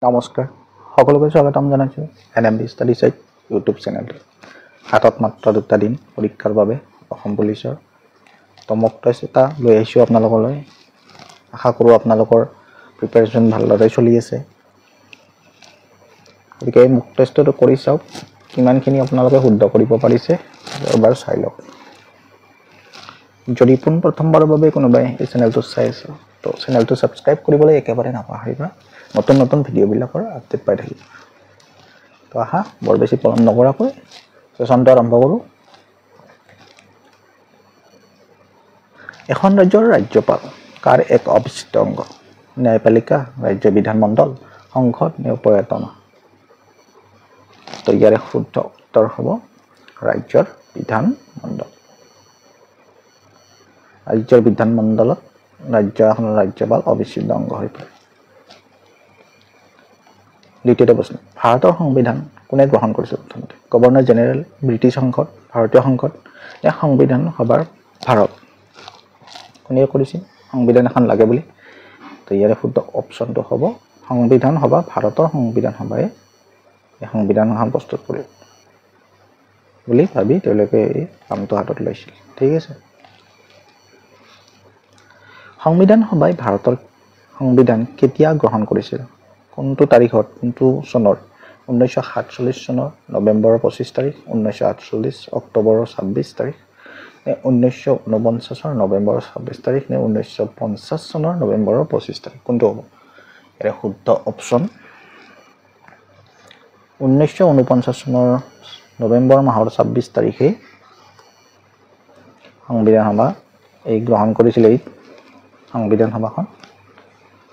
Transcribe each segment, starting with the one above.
নমস্কাৰ সকলোকে স্বাগতম জনাইছো এনএমডি ষ্টাডি সাইট ইউটিউব চেনেলটো হাতত মাত্ৰ দুটা দিন পৰীক্ষাৰ বাবে অসম পুলিচৰ তো মক টেষ্ট এটা লৈ আহিছো আপোনালোকলৈ আশা কৰো আপোনালোকৰ প্ৰিপাৰেচন ভালদৰে চলি আছে গতিকে মক টেষ্টটো কৰি চাওক কিমানখিনি আপোনালোকে শুদ্ধ কৰিব পাৰিছে এবাৰ চাই লওক যদি প্ৰথমবাৰৰ বাবে কোনোবাই এই চেনেলটো চাই আছে তো চেনেলটো সাবস্ক্ৰাইব কৰিবলৈ একেবাৰে নাপাহৰিবা নতুন নতুন ভিডিও বিলাকৰ আপডেট পাই থাকিব তো আহা বৰ বেছি পলম নকৰাকৈ সেশনটো আৰম্ভ কৰো এখন ৰাজ্যৰ ৰাজ্যপাল কাৰ এক অবিচ্ছেদ্য অংগ ন্যায়পালিকা ৰাজ্য বিধানমণ্ডল সংসদ নে পৰ্যটন তো ইয়াৰ শুদ্ধ উত্তৰ হ'ব ৰাজ্যৰ বিধানমণ্ডল ৰাজ্যৰ বিধানমণ্ডলত ৰাজ্যখনৰ ৰাজ্যপাল অবিচ্ছেদ্য অংগ হৈ পৰে দ্বিতীয় প্ৰশ্ন ভাৰতৰ সংবিধান কোনে গ্ৰহণ কৰিছিল প্ৰথমতে গভৰ্ণৰ জেনেৰেল ব্ৰিটিছ সংসদ ভাৰতীয় সংসদ নে সংবিধান সভাৰ ভাৰত কোনে কৰিছিল সংবিধান এখন লাগে বুলি তো ইয়াৰ শুদ্ধ অপচনটো হ'ব সংবিধান সভা ভাৰতৰ সংবিধান সভাই এই সংবিধানখন প্ৰস্তুত কৰিব বুলি ভাবি তেওঁলোকে এই কামটো হাতত লৈছিল ঠিক আছে সংবিধান সভাই ভাৰতৰ সংবিধান কেতিয়া গ্ৰহণ কৰিছিল কোনটো তাৰিখত কোনটো চনৰ 1947 চনৰ নৱেম্বৰৰ 25 তাৰিখ 1948 অক্টোবৰৰ 26 তাৰিখ নে 1949 চনৰ নৱেম্বৰৰ 26 তাৰিখ নে 1950 চনৰ নৱেম্বৰৰ 25 তাৰিখ কোনটো হ'ব এৰ শুদ্ধ অপচন 1949 চনৰ নৱেম্বৰ মাহৰ 26 তাৰিখে সংবিধান সভা এই গ্ৰহণ কৰিছিল এই সংবিধান সভাখন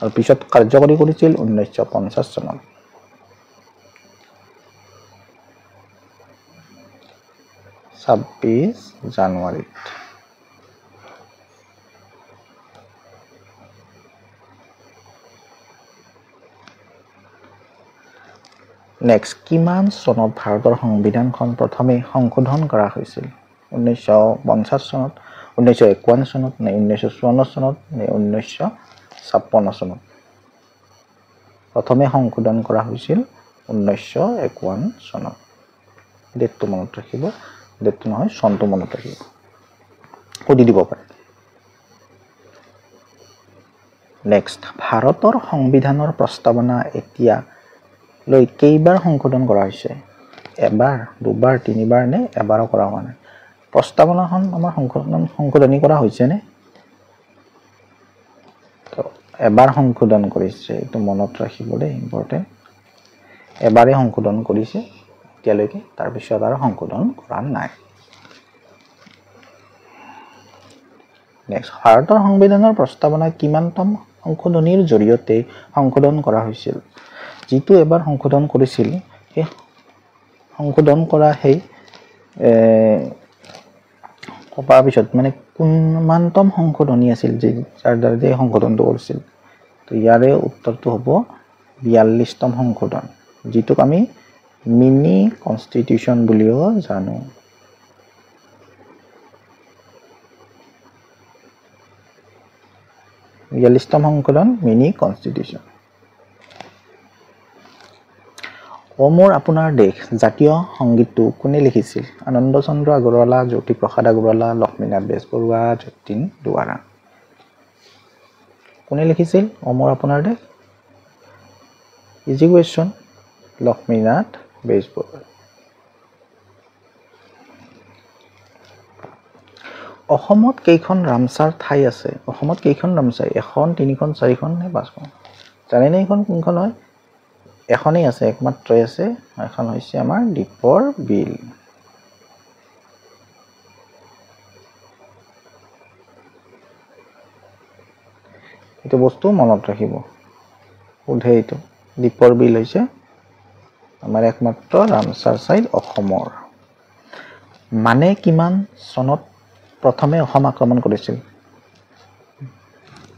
আৰু পিছত কাৰ্যকৰী কৰিছিল 1950 চনত 26 জানুৱাৰীত নেক্সট কিমান চনত ভাৰতৰ সংবিধানখন প্ৰথমে সংশোধন কৰা হৈছিল 1950 চনত 1951 চনত নে 1954 চনত নে 1956 চনত প্ৰথমে সংশোধন কৰা হৈছিল 1951 চনত ডেটটো মনত ৰাখিব ডেটটো নহয় চনটো মনত ৰাখিব সুধি দিব পাৰে নেক্সট ভাৰতৰ সংবিধানৰ প্ৰস্তাৱনা এতিয়া লৈ কেইবাৰ সংশোধন কৰা হৈছে এবাৰ দুবাৰ তিনিবাৰ নে এবাৰো কৰা হোৱা নাই প্ৰস্তাৱনাখন আমাৰ সংশোধনী কৰা হৈছে নে তো এবাৰ সংশোধন কৰিছে এটো মনত ৰাখিব দেই ইম্পৰ্টেন্ট এবাৰে সংশোধন কৰিছে এতিয়ালৈকে তাৰ পিছত আৰু সংশোধন কৰা নাই নেক্সট ভাৰতৰ সংবিধানৰ প্ৰস্তাৱনা কিমানতম সংশোধনীৰ জৰিয়তে সংশোধন কৰা হৈছিল যিটো এবাৰ সংশোধন কৰিছিল এই সংশোধন কৰা সেই কপাৰ পিছত মানে কিমানতম সংশোধনী আছিল যে যাৰ দ্বাৰা এই সংশোধনটো কৰিছিল তো ইয়াৰে উত্তৰটো হ'ব 42তম সংশোধন যিটোক আমি মিনি কনস্টিটিউশন বুলিও জানো 42তম সংশোধন মিনি কনস্টিটিউশন ও মোৰ আপোনাৰ দেশ জাতীয় সংগীতটো কোনে লিখিছিল আনন্দ চন্দ্ৰ আগৰৱালা জ্যোতি প্ৰসাদ আগৰৱালা লক্ষ্মীনাথ বেজবৰুৱা যতীন দুৱাৰা কোনে লিখিছিল ও মোৰ আপোনাৰ দেশ ইজি কোৱেশ্চন লক্ষ্মীনাথ বেজবৰুৱা অসমত কেইখন ৰামচাৰ ঠাই আছে অসমত কেইখন ৰামচাৰ এখন তিনিখন চাৰিখন নে পাঁচখন জানে নে এখন কোনখন হয় এখনেই আছে একমাত্ৰই আছে এখন হৈছে আমাৰ দীপৰ বিল এইটো বস্তু মনত ৰাখিব উঠে এইটো দীপৰ বিল হৈছে আমাৰ একমাত্ৰ ৰামচাৰ সাইট অসমৰ মানে কিমান চনত প্ৰথমে অসম আক্ৰমণ কৰিছিল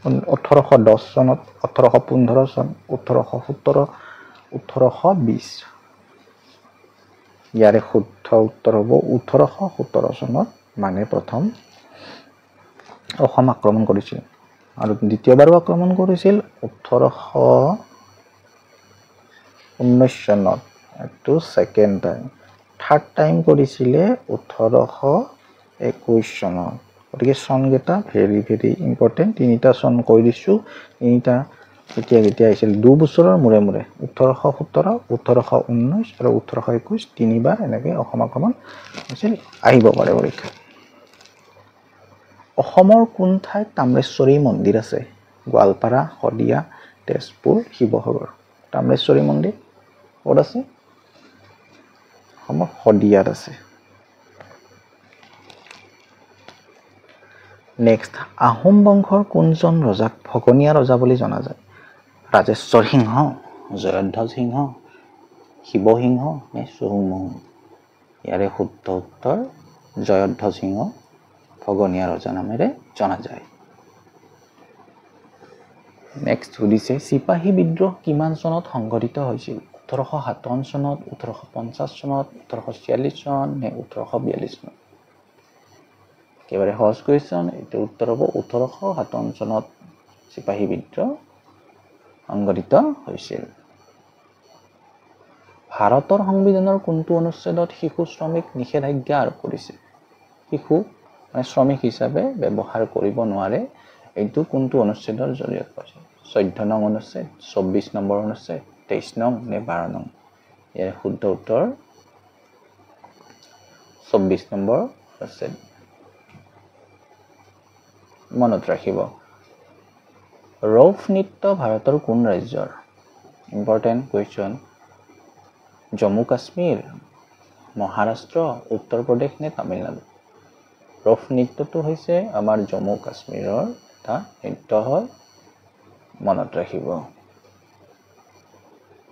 1810 চনত 1815 চন 1817 1820 ইয়াৰে শুদ্ধ উত্তৰ হ'ব 1817 চনত মানে প্ৰথম অসম আক্ৰমণ কৰিছিল আৰু দ্বিতীয়বাৰো আক্ৰমণ কৰিছিল 18 19 চনত এইটো সেকেন্ড টাইম থাৰ্ড টাইম কৰিছিলে 1821 চনত গতিকে চনকেইটা ভেৰি ভেৰি ইম্পৰ্টেণ্ট তিনিটা চন কৈ দিছোঁ তিনিটা কেতিয়া আহিছিল 2 বছৰৰ মূৰে মূৰে 1817 1819 আৰু 1821 তিনিবাৰ এনেকৈ অসম আক্ৰমণ হৈছিল আহিব পাৰে পৰীক্ষা অসমৰ কোন ঠাইত তাম্ৰেশ্বৰী মন্দিৰ আছে গোৱালপাৰা শদিয়া তেজপুৰ শিৱসাগৰ তাম্ৰেশ্বৰী মন্দিৰ ক'ত আছে অসমৰ শদিয়াত আছে নেক্সট আহোম বংশৰ কোনজন ৰজাক ভগনীয়া ৰজা বুলি জনা যায় ৰাজেশ্বৰ সিংহ জয়ধ্বজ সিংহ শিৱসিংহ নে চুহুংমুং ইয়াৰে শুদ্ধ উত্তৰ জয়ধ্বজ সিংহ ভগনীয়া ৰজা নামেৰে জনা যায় নেক্সট সুধিছে চিপাহী বিদ্ৰোহ কিমান চনত সংঘটিত হৈছিল 1857 চনত 1850 চনত 1846 চন নে 1842 চনত একেবাৰে সহজ কুৱেশ্যন এইটো উত্তৰ হ'ব 1857 চনত চিপাহী বিদ্ৰোহ সংঘটিত হৈছিল ভাৰতৰ সংবিধানৰ কোনটো অনুচ্ছেদত শিশু শ্ৰমিক নিষেধাজ্ঞা আৰোপ কৰিছে শিশু মানে শ্ৰমিক হিচাপে ব্যৱহাৰ কৰিব নোৱাৰে এইটো কোনটো অনুচ্ছেদৰ জৰিয়তে কৈছে 14 নং অনুচ্ছেদ 24 নম্বৰ অনুচ্ছেদ 23 নং নে 12 নং ইয়াৰ শুদ্ধ উত্তৰ 24 নম্বৰ অনুচ্ছেদ মনত ৰাখিব ৰৌফ নৃত্য ভাৰতৰ কোন ৰাজ্যৰ ইম্পৰ্টেণ্ট কুৱেশ্যন জম্মু কাশ্মীৰ মহাৰাষ্ট্ৰ উত্তৰ প্ৰদেশ নে তামিলনাডু ৰৌফ নৃত্যটো হৈছে আমাৰ জম্মু কাশ্মীৰৰ এটা নৃত্য হয় মনত ৰাখিব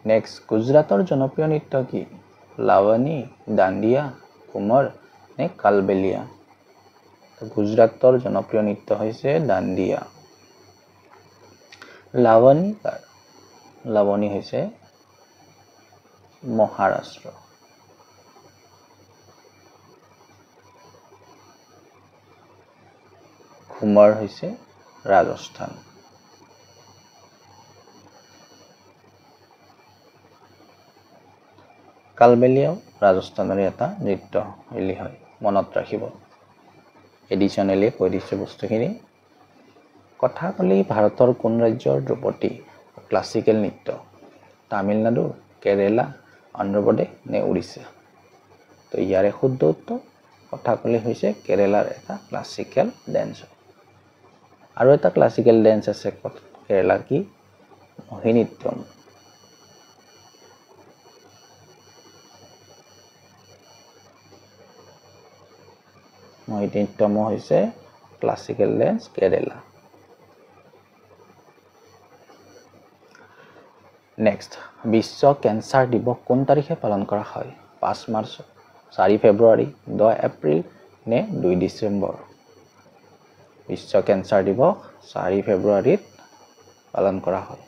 নেক্সট গুজৰাটৰ জনপ্ৰিয় নৃত্য কি লাৱনী দাণ্ডিয়া কুমৰ নে কালবেলিয়া গুজৰাটৰ জনপ্ৰিয় নৃত্য হৈছে দাণ্ডিয়া লাৱনী হৈছে মহাৰাষ্ট্ৰ ঘুমৰ হৈছে ৰাজস্থান কালবেলিয়াও ৰাজস্থানৰ এটা নৃত্য শৈলী হয় মনত ৰাখিব এডিশনেলি কৈ দিছোঁ বস্তুখিনি কথাকলি ভাৰতৰ কোন ৰাজ্যৰ ধ্ৰুপদী ক্লাছিকেল নৃত্য তামিলনাডু কেৰেলা অন্ধ্ৰপ্ৰদেশ নে উৰিষ্যা তো ইয়াৰে শুদ্ধ উত্তৰ কথাকলি হৈছে কেৰেলাৰ এটা ক্লাছিকেল ডেন্স আৰু এটা ক্লাছিকেল ডেন্স আছে কেৰেলাৰ কি মোহিনীঅট্টম মোহিনীঅট্টম হৈছে ক্লাছিকেল ডেন্স কেৰেলা নেক্সট বিশ্ব কেন্সাৰ দিৱস কোন তাৰিখে পালন কৰা হয় 5 মাৰ্চ 4 ফেব্ৰুৱাৰী 10 এপ্ৰিল নে 2 ডিচেম্বৰ বিশ্ব কেন্সাৰ দিৱস 4 ফেব্ৰুৱাৰীত পালন কৰা হয়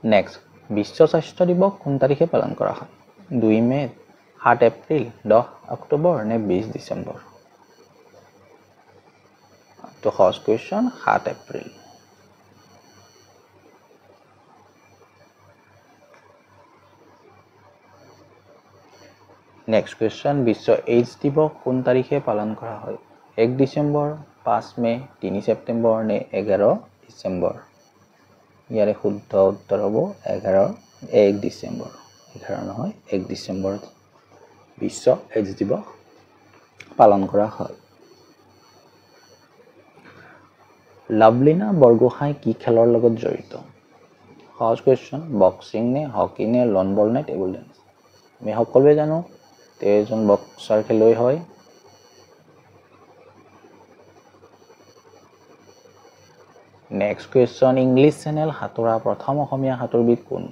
নেক্সট বিশ্ব স্বাস্থ্য দিৱস কোন তাৰিখে পালন কৰা হয় 2 মে 7 এপ্ৰিল 10 অক্টোবৰ নে 20 ডিচেম্বৰ তো সহজ কুৱেশ্যন 7 এপ্ৰিল নেক্সট কুৱেশ্যন বিশ্ব এইডছ দিৱস কোন তাৰিখে পালন কৰা হয় 1 ডিচেম্বৰ 5 মে 3 ছেপ্টেম্বৰ নে 11 ডিচেম্বৰ ইয়াৰে শুদ্ধ উত্তৰ হ'ব 1 ডিচেম্বৰ 11 নহয় 1 ডিচেম্বৰত বিশ্ব এইডছ দিৱস পালন কৰা হয় লাভলীনা বৰগোহাঁই কি খেলৰ লগত জড়িত সহজ কুৱেশ্যন বক্সিং নে হকি নে লন বল নে টেবুল টেনিছ আমি সকলোৱে জানো তেওঁ এজন বক্সাৰ খেলুৱৈ হয় নেক্সট কুৱেশ্যন ইংলিছ চেনেল সাঁতোৰা প্ৰথম অসমীয়া সাঁতোৰবিদ কোন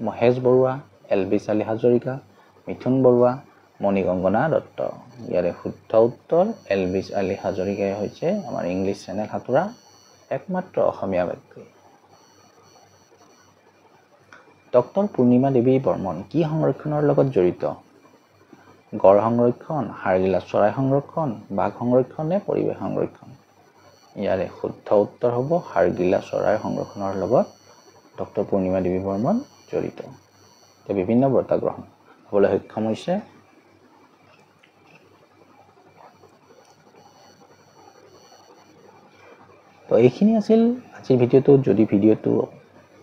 মহেশ বৰুৱা এলবি চালি হাজৰিকা মিথুন বৰুৱা মণিকংগনা দত্ত ইয়াৰে শুদ্ধ উত্তৰ এলবি চালি হাজৰিকাই হৈছে আমাৰ ইংলিছ চেনেল সাঁতোৰা একমাত্ৰ অসমীয়া ব্যক্তি ডক্টৰ পূৰ্ণিমা দেৱী বৰ্মন কি সংৰক্ষণৰ লগত জড়িত গড় সংৰক্ষণ হাড়গিলা চৰাই সংৰক্ষণ বাঘ সংৰক্ষণ নে পৰিৱেশ সংৰক্ষণ ইয়াৰে শুদ্ধ উত্তৰ হ'ব হাড়গিলা চৰাইৰ সংৰক্ষণৰ লগত ডক্টৰ পূৰ্ণিমা দেৱী বৰ্মন জড়িত। তেওঁ বিভিন্ন বঁটা গ্ৰহণ হ'বলৈ সক্ষম হৈছে। তো এইখিনি আছিল আজিৰ ভিডিঅ'টো। যদি ভিডিঅ'টো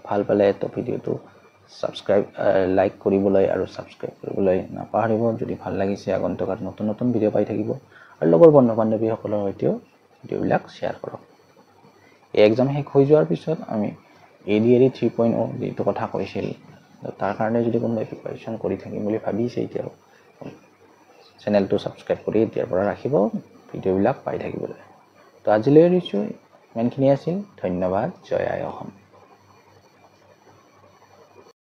ভাল পালে তো ভিডিঅ'টো লাইক কৰিবলৈ আৰু ছাবস্ক্ৰাইব কৰিবলৈ নাপাহৰিব। যদি ভাল লাগিছে আগন্তুক নতুন নতুন ভিডিঅ' পাই থাকিব আৰু লগৰ বন্ধু বান্ধৱীসকলৰ সৈতেও ভিডিঅ'বিলাক শ্বেয়াৰ কৰক। এই এক্সাম শেষ হৈ যোৱাৰ পিছত আমি ADAR 3.0 যিটো কথা কৈছিল তাৰ কাৰণে যদি কোনোবাই প্ৰিপাৰেশ্যন কৰি থাকিম বুলি ভাবিছে এতিয়াও চেনেলটো ছাবস্ক্ৰাইব কৰি এতিয়াৰ পৰা ৰাখিব ভিডিঅ'বিলাক পাই থাকিবলৈ। তো আজিলৈ এৰিছোঁ, ইমানখিনি আছিল। ধন্যবাদ। জয় আই অসম।